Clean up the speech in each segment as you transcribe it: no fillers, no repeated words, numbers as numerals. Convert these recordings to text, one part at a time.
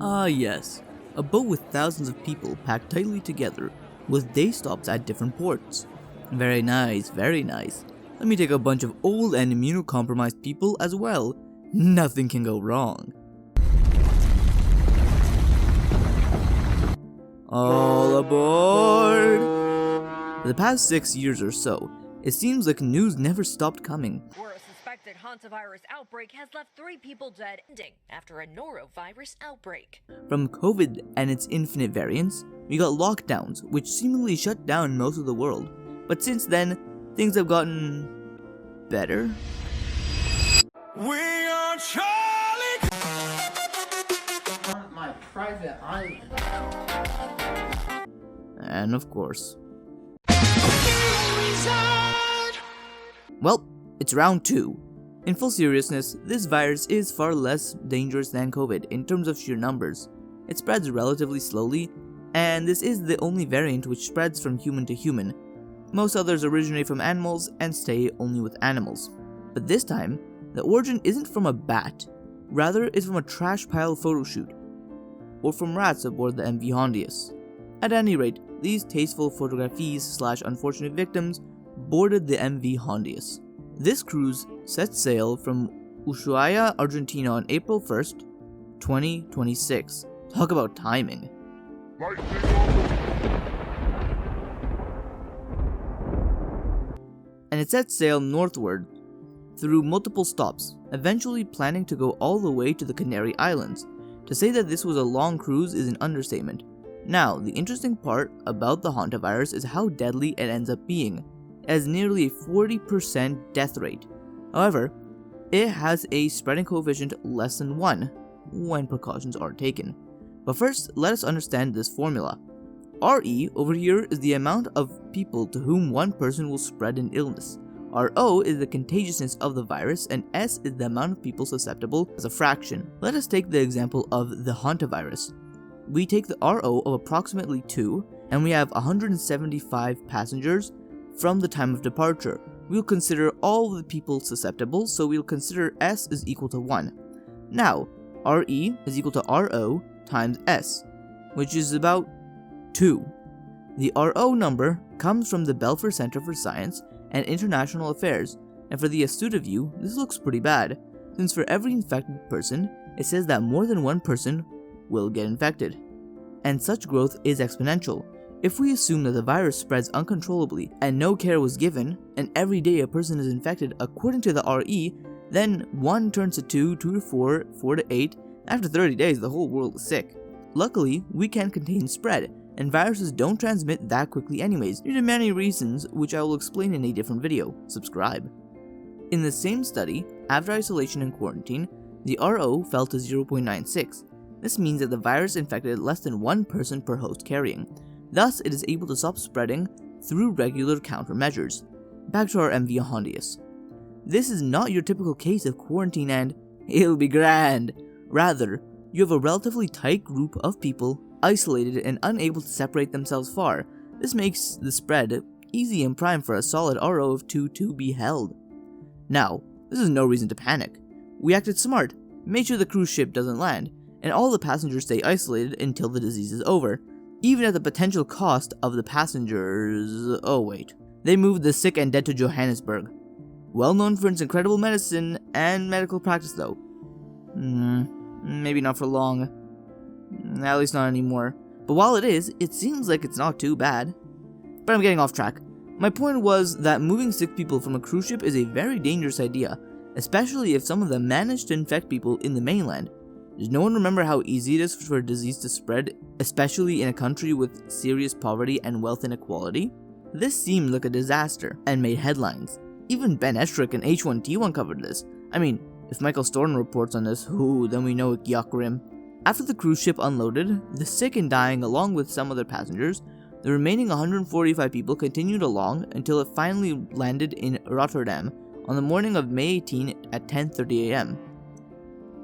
Ah yes, a boat with thousands of people packed tightly together, with day stops at different ports. Very nice, very nice. Let me take a bunch of old and immunocompromised people as well. Nothing can go wrong. All aboard! For the past 6 years or so, it seems like news never stopped coming. Where a suspected hantavirus outbreak has left 3 people dead after a norovirus outbreak. From COVID and its infinite variants, we got lockdowns, which seemingly shut down most of the world. But since then, things have gotten better. We are Charlie. On my private island. And of course. Well, it's round 2. In full seriousness, this virus is far less dangerous than COVID in terms of sheer numbers. It spreads relatively slowly, and this is the only variant which spreads from human to human. Most others originate from animals and stay only with animals. But this time, the origin isn't from a bat, rather it's from a trash pile photo shoot, or from rats aboard the MV Hondius. At any rate, these tasteful photographies/unfortunate victims boarded the MV Hondius. This cruise set sail from Ushuaia, Argentina on April 1st, 2026. Talk about timing. And it set sail northward through multiple stops, eventually planning to go all the way to the Canary Islands. To say that this was a long cruise is an understatement. Now, the interesting part about the hantavirus is how deadly it ends up being. It has nearly a 40% death rate. However, it has a spreading coefficient less than 1 when precautions are taken. But first, let us understand this formula. RE over here is the amount of people to whom one person will spread an illness. RO is the contagiousness of the virus, and S is the amount of people susceptible as a fraction. Let us take the example of the hantavirus. We take the RO of approximately 2, and we have 175 passengers from the time of departure. We'll consider all the people susceptible, so we'll consider S is equal to 1. Now, RE is equal to RO times S, which is about 2. The RO number comes from the Belfer Center for Science and International Affairs, and for the astute of you, this looks pretty bad, since for every infected person, it says that more than one person will get infected. And such growth is exponential. If we assume that the virus spreads uncontrollably and no care was given, and every day a person is infected according to the RE, then 1 turns to 2, 2 to 4, 4 to 8, after 30 days the whole world is sick. Luckily, we can contain spread, and viruses don't transmit that quickly anyways, due to many reasons which I will explain in a different video. Subscribe. In the same study, after isolation and quarantine, the RO fell to 0.96. This means that the virus infected less than 1 person per host carrying. Thus, it is able to stop spreading through regular countermeasures. Back to our MV Hondius. This is not your typical case of quarantine and it'll be grand. Rather, you have a relatively tight group of people isolated and unable to separate themselves far. This makes the spread easy and prime for a solid RO of 2 to be held. Now, this is no reason to panic. We acted smart, made sure the cruise ship doesn't land, and all the passengers stay isolated until the disease is over, even at the potential cost of the passengers. Oh wait, they moved the sick and dead to Johannesburg. Well known for its incredible medicine and medical practice though. Maybe not for long. At least not anymore. But while it is, it seems like it's not too bad. But I'm getting off track. My point was that moving sick people from a cruise ship is a very dangerous idea, especially if some of them manage to infect people in the mainland. Does no one remember how easy it is for a disease to spread, especially in a country with serious poverty and wealth inequality? This seemed like a disaster, and made headlines. Even Ben Estrick and H1T1 covered this. I mean, if Michael Storton reports on this, then we know it yuck rim. After the cruise ship unloaded, the sick and dying along with some other passengers, the remaining 145 people continued along until it finally landed in Rotterdam on the morning of May 18 at 10:30 am.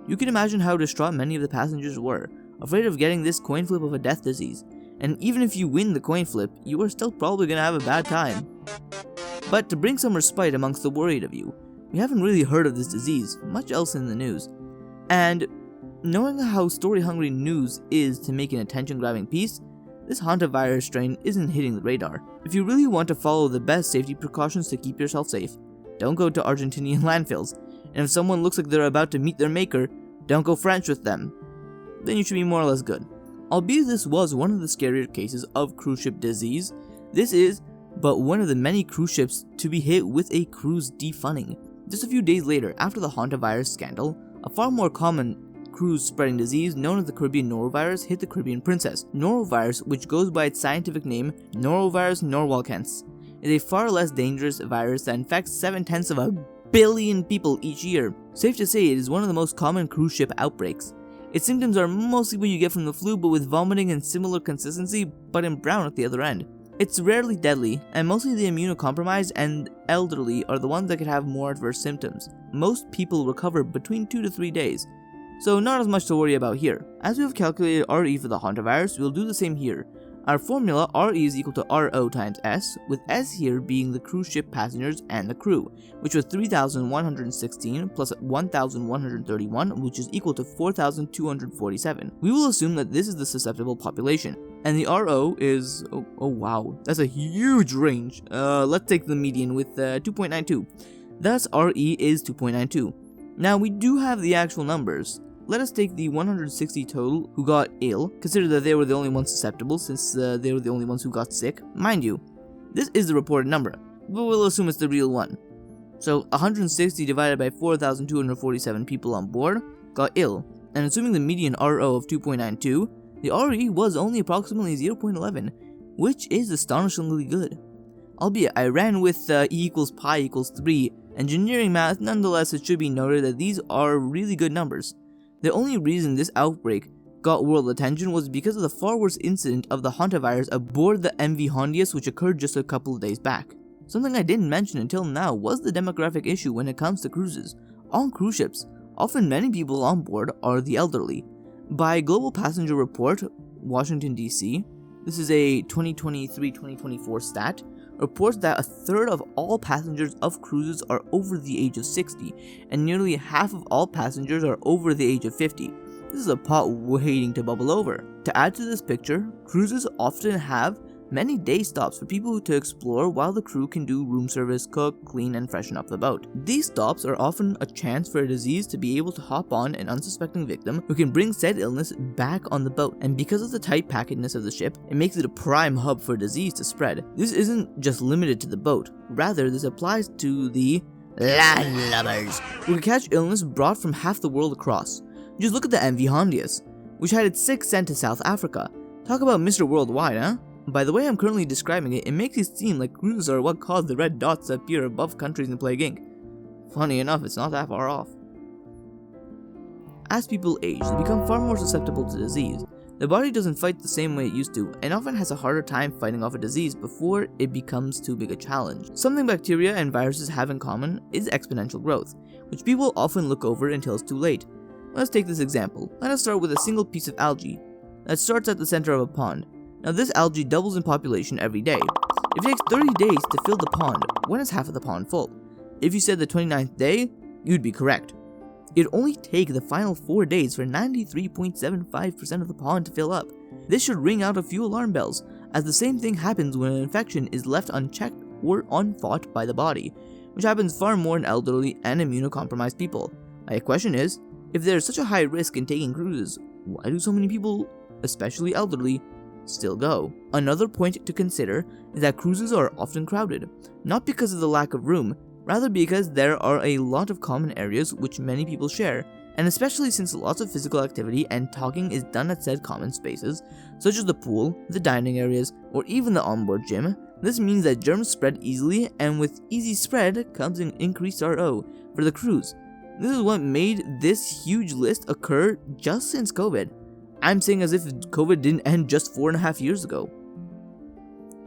You can imagine how distraught many of the passengers were, afraid of getting this coin flip of a death disease, and even if you win the coin flip, you are still probably gonna have a bad time. But to bring some respite amongst the worried of you, we haven't really heard of this disease, much else in the news, and knowing how story-hungry news is to make an attention-grabbing piece, this hantavirus strain isn't hitting the radar. If you really want to follow the best safety precautions to keep yourself safe, don't go to Argentinian landfills, and if someone looks like they're about to meet their maker, don't go French with them. Then you should be more or less good. Albeit this was one of the scarier cases of cruise ship disease, this is but one of the many cruise ships to be hit with a cruise defunding. Just a few days later, after the hantavirus scandal, a far more common cruise-spreading disease known as the Caribbean norovirus hit the Caribbean Princess. Norovirus, which goes by its scientific name Norovirus norwalkensis, is a far less dangerous virus that infects 7/10 billion people each year. Safe to say it is one of the most common cruise ship outbreaks. Its symptoms are mostly what you get from the flu, but with vomiting and similar consistency, but in brown at the other end. It's rarely deadly, and mostly the immunocompromised and elderly are the ones that could have more adverse symptoms. Most people recover between 2 to 3 days, so not as much to worry about here. As we have calculated RE for the hantavirus, we'll do the same here. Our formula RE is equal to RO times S, with S here being the cruise ship passengers and the crew, which was 3,116 plus 1,131, which is equal to 4,247. We will assume that this is the susceptible population, and the RO is, oh wow, that's a huge range. Let's take the median with 2.92. Thus RE is 2.92. Now we do have the actual numbers. Let us take the 160 total who got ill, consider that they were the only ones susceptible since they were the only ones who got sick. Mind you, this is the reported number, but we'll assume it's the real one. So 160 divided by 4,247 people on board got ill, and assuming the median RO of 2.92, the RE was only approximately 0.11, which is astonishingly good. Albeit I ran with E equals pi equals 3 engineering math, nonetheless it should be noted that these are really good numbers. The only reason this outbreak got world attention was because of the far worse incident of the hantavirus aboard the MV Hondius, which occurred just a couple of days back. Something I didn't mention until now was the demographic issue when it comes to cruises. On cruise ships, often many people on board are the elderly. By Global Passenger Report, Washington DC, this is a 2023-2024 stat, reports that a third of all passengers of cruises are over the age of 60, and nearly half of all passengers are over the age of 50. This is a pot waiting to bubble over. To add to this picture, cruises often have many day stops for people to explore while the crew can do room service, cook, clean, and freshen up the boat. These stops are often a chance for a disease to be able to hop on an unsuspecting victim who can bring said illness back on the boat, and because of the tight packedness of the ship, it makes it a prime hub for disease to spread. This isn't just limited to the boat, rather this applies to the landlubbers who can catch illness brought from half the world across. Just look at the MV Hondius, which had its 6th sent to South Africa. Talk about Mr. Worldwide, huh? By the way I'm currently describing it, it makes it seem like cruises are what caused the red dots to appear above countries in Plague Inc. Funny enough, it's not that far off. As people age, they become far more susceptible to disease. The body doesn't fight the same way it used to, and often has a harder time fighting off a disease before it becomes too big a challenge. Something bacteria and viruses have in common is exponential growth, which people often look over until it's too late. Let's take this example. Let us start with a single piece of algae that starts at the center of a pond. Now this algae doubles in population every day. If it takes 30 days to fill the pond, when is half of the pond full? If you said the 29th day, you'd be correct. It'd only take the final 4 days for 93.75% of the pond to fill up. This should ring out a few alarm bells, as the same thing happens when an infection is left unchecked or unfought by the body, which happens far more in elderly and immunocompromised people. My question is, if there's such a high risk in taking cruises, why do so many people, especially elderly, still go? Another point to consider is that cruises are often crowded, not because of the lack of room, rather because there are a lot of common areas which many people share, and especially since lots of physical activity and talking is done at said common spaces, such as the pool, the dining areas, or even the onboard gym, this means that germs spread easily, and with easy spread comes an increased RO for the cruise. This is what made this huge list occur just since COVID. I'm saying as if COVID didn't end just 4.5 years ago.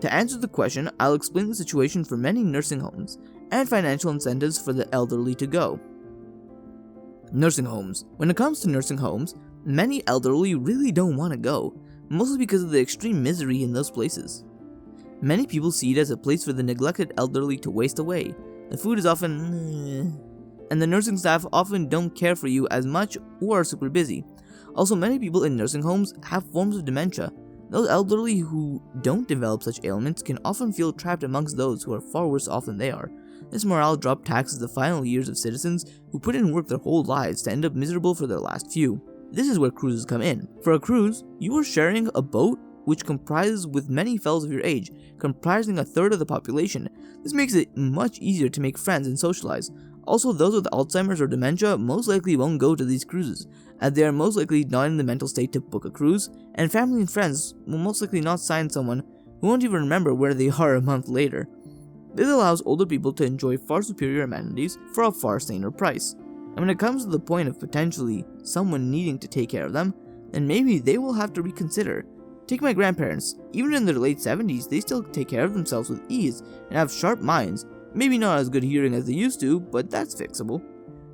To answer the question, I'll explain the situation for many nursing homes and financial incentives for the elderly to go. Nursing homes. When it comes to nursing homes, many elderly really don't want to go, mostly because of the extreme misery in those places. Many people see it as a place for the neglected elderly to waste away. The food is often and the nursing staff often don't care for you as much or are super busy. Also, many people in nursing homes have forms of dementia. Those elderly who don't develop such ailments can often feel trapped amongst those who are far worse off than they are. This morale drop taxes the final years of citizens who put in work their whole lives to end up miserable for their last few. This is where cruises come in. For a cruise, you are sharing a boat which comprises with many fellows of your age, comprising a third of the population. This makes it much easier to make friends and socialize. Also, those with Alzheimer's or dementia most likely won't go to these cruises, as they are most likely not in the mental state to book a cruise, and family and friends will most likely not sign someone who won't even remember where they are a month later. This allows older people to enjoy far superior amenities for a far saner price. And when it comes to the point of potentially someone needing to take care of them, then maybe they will have to reconsider. Take my grandparents. Even in their late 70s, they still take care of themselves with ease and have sharp minds. Maybe not as good hearing as they used to, but that's fixable.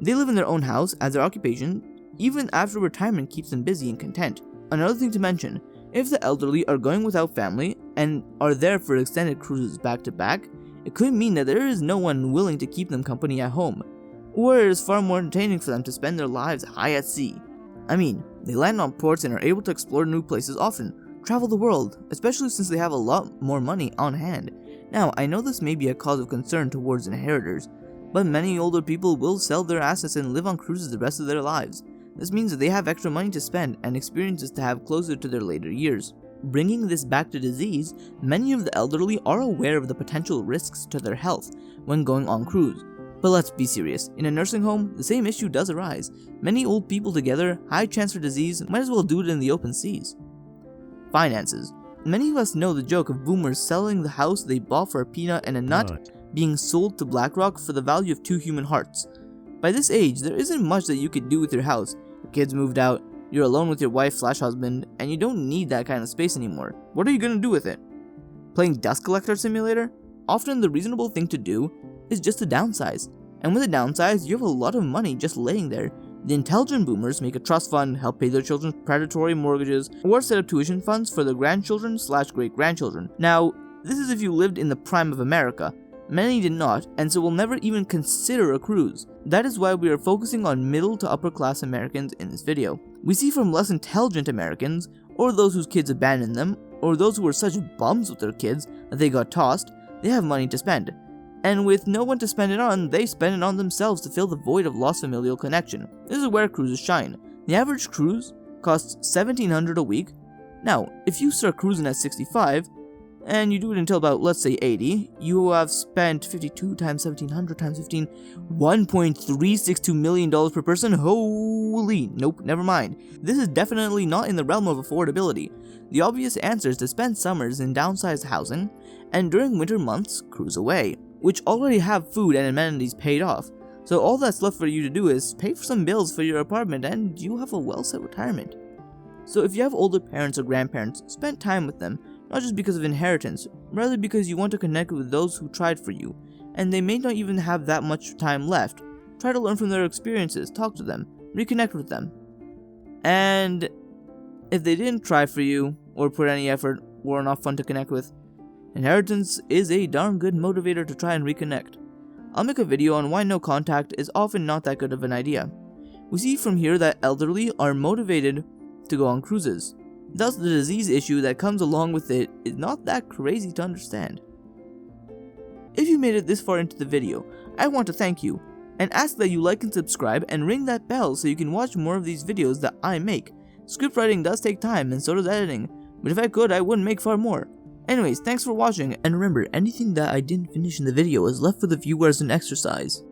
They live in their own house as their occupation, even after retirement keeps them busy and content. Another thing to mention, if the elderly are going without family and are there for extended cruises back to back, it could mean that there is no one willing to keep them company at home, or it is far more entertaining for them to spend their lives high at sea. I mean, they land on ports and are able to explore new places often, travel the world, especially since they have a lot more money on hand. Now, I know this may be a cause of concern towards inheritors, but many older people will sell their assets and live on cruises the rest of their lives. This means that they have extra money to spend and experiences to have closer to their later years. Bringing this back to disease, many of the elderly are aware of the potential risks to their health when going on cruise. But let's be serious, in a nursing home, the same issue does arise. Many old people together, high chance for disease, might as well do it in the open seas. Finances. Many of us know the joke of boomers selling the house they bought for a peanut and a nut being sold to BlackRock for the value of 2 human hearts. By this age, there isn't much that you could do with your house. Your kids moved out, you're alone with your wife/husband, and you don't need that kind of space anymore. What are you gonna do with it? Playing Dust Collector Simulator? Often the reasonable thing to do is just to downsize. And with a downsize, you have a lot of money just laying there. The intelligent boomers make a trust fund, help pay their children's predatory mortgages, or set up tuition funds for their grandchildren/great-grandchildren. Now, this is if you lived in the prime of America. Many did not, and so will never even consider a cruise. That is why we are focusing on middle to upper class Americans in this video. We see from less intelligent Americans, or those whose kids abandoned them, or those who were such bums with their kids that they got tossed, they have money to spend. And with no one to spend it on, they spend it on themselves to fill the void of lost familial connection. This is where cruises shine. The average cruise costs $1,700 a week. Now, if you start cruising at 65, and you do it until about, let's say, 80, you have spent 52 times 1,700 times 15, $1.362 million per person. Holy, nope, never mind. This is definitely not in the realm of affordability. The obvious answer is to spend summers in downsized housing, and during winter months, cruise away, which already have food and amenities paid off. So all that's left for you to do is pay for some bills for your apartment, and you have a well-set retirement. So if you have older parents or grandparents, spend time with them. Not just because of inheritance, rather because you want to connect with those who tried for you, and they may not even have that much time left. Try to learn from their experiences, talk to them, reconnect with them. And if they didn't try for you, or put any effort, or are not fun to connect with, inheritance is a darn good motivator to try and reconnect. I'll make a video on why no contact is often not that good of an idea. We see from here that elderly are motivated to go on cruises. Thus, the disease issue that comes along with it is not that crazy to understand. If you made it this far into the video, I want to thank you, and ask that you like and subscribe and ring that bell so you can watch more of these videos that I make. Script writing does take time, and so does editing, but if I could, I would make far more. Anyways, thanks for watching, and remember, anything that I didn't finish in the video is left for the viewer as an exercise.